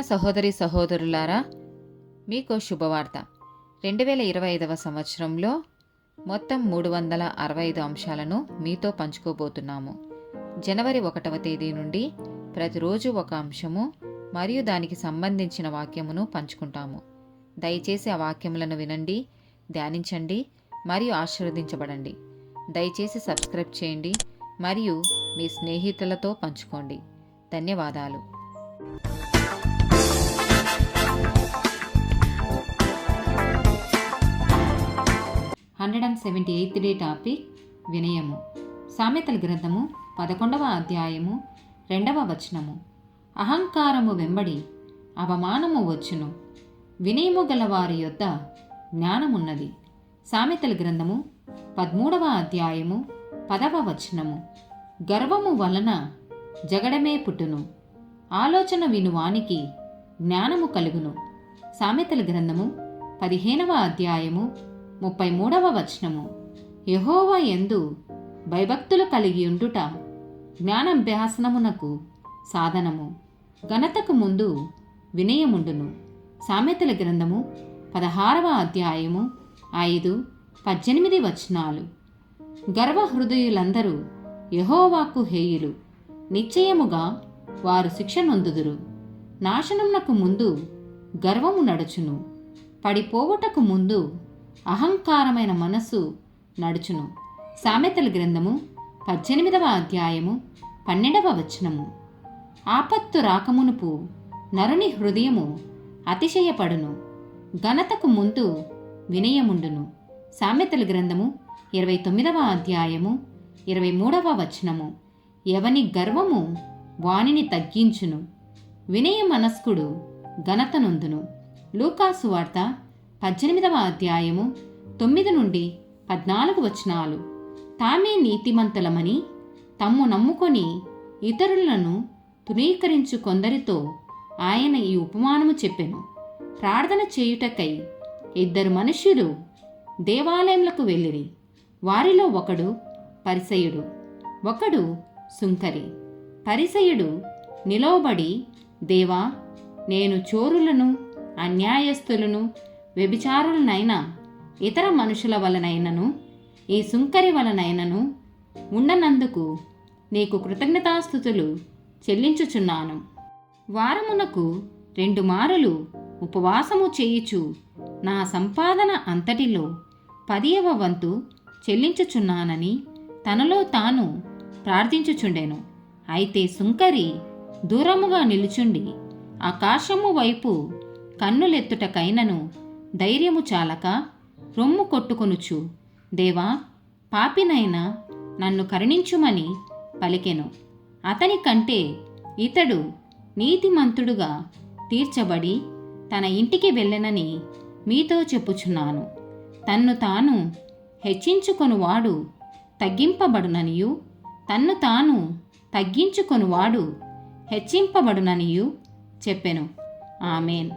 సహోదరి సహోదరులారా, మీకు శుభవార్త. 2025 సంవత్సరంలో మొత్తం 365 అంశాలను మీతో పంచుకోబోతున్నాము. జనవరి 1వ తేదీ నుండి ప్రతిరోజు ఒక అంశము మరియు దానికి సంబంధించిన వాక్యమును పంచుకుంటాము. దయచేసి ఆ వాక్యములను వినండి, ధ్యానించండి మరియు ఆశీర్వదించబడండి. దయచేసి సబ్స్క్రైబ్ చేయండి మరియు మీ స్నేహితులతో పంచుకోండి. ధన్యవాదాలు. 178th డే టాపిక్ వినయము. సామెతల గ్రంథము 11వ అధ్యాయము 2వ వచనము. అహంకారము వెంబడి అవమానము వచ్చును, వినయము గల వారి యొద్ద జ్ఞానమున్నది. సామెతల గ్రంథము 13వ అధ్యాయము 10వ వచనము. గర్వము వలన జగడమే పుట్టును, ఆలోచన వినువానికి జ్ఞానము కలుగును. సామెతల గ్రంథము 15వ అధ్యాయము 33వ వచనము. యెహోవా యందు భయభక్తులు కలిగి ఉండుట జ్ఞానాభ్యాసనమునకు సాధనము, ఘనతకు ముందు వినయముండును. సామెతల గ్రంథము 16వ అధ్యాయము 5, 18 వచనాలు. గర్వహృదయులందరూ యెహోవాకు హేయులు, నిశ్చయముగా వారు శిక్ష నొందుదురు. నాశనమునకు ముందు గర్వము నడుచును, పడిపోవుటకు ముందు అహంకారమైన మనస్సు నడుచును. సామెతల గ్రంథము 18వ అధ్యాయము 12వ వచనము. ఆపత్తు రాకమునుపు నరుని హృదయము అతిశయపడును, ఘనతకు ముందు వినయముండును. సామెతల గ్రంథము 29వ అధ్యాయము 23వ వచనము. ఎవని గర్వము వానిని తగ్గించును, వినయ మనస్కుడు ఘనత నొందును. లూకాసు వార్త 18వ అధ్యాయము 9 నుండి 14 వచనాలు. తామే నీతిమంతులమని తమ్ము నమ్ముకొని ఇతరులను తునీకరించు కొందరితో ఆయన ఈ ఉపమానము చెప్పెను. ప్రార్థన చేయుటకై 2 మనుష్యులు దేవాలయములకు వెళ్ళిరి. వారిలో ఒకడు పరిసయుడు, ఒకడు సుంకరి. పరిసయుడు నిలవబడి, దేవా, నేను చోరులను, అన్యాయస్తులను, వ్యభిచారులనైనా, ఇతర మనుషుల వలనైనను, ఈ సుంకరి వలనైనను ఉండనందుకు నీకు కృతజ్ఞతాస్తుతులు చెల్లించుచున్నాను. వారమునకు 2 మారులు ఉపవాసము చేయుచు నా సంపాదన అంతటిలో 10వ వంతు చెల్లించుచున్నానని తనలో తాను ప్రార్థించుచుండెను. అయితే సుంకరి దూరముగా నిలుచుండి ఆకాశము వైపు కన్నులెత్తుటకైనను ధైర్యము చాలక రొమ్ము కొట్టుకొనుచు, దేవా, పాపినైనా నన్ను కరుణించుమని పలికెను. అతని కంటే ఇతడు నీతిమంతుడుగా తీర్చబడి తన ఇంటికి వెళ్ళెనని మీతో చెప్పుచున్నాను. తన్ను తాను హెచ్చించుకొనువాడు తగ్గింపబడుననియు, తన్ను తాను తగ్గించుకొనువాడు హెచ్చింపబడుననియు చెప్పెను. ఆమేన్.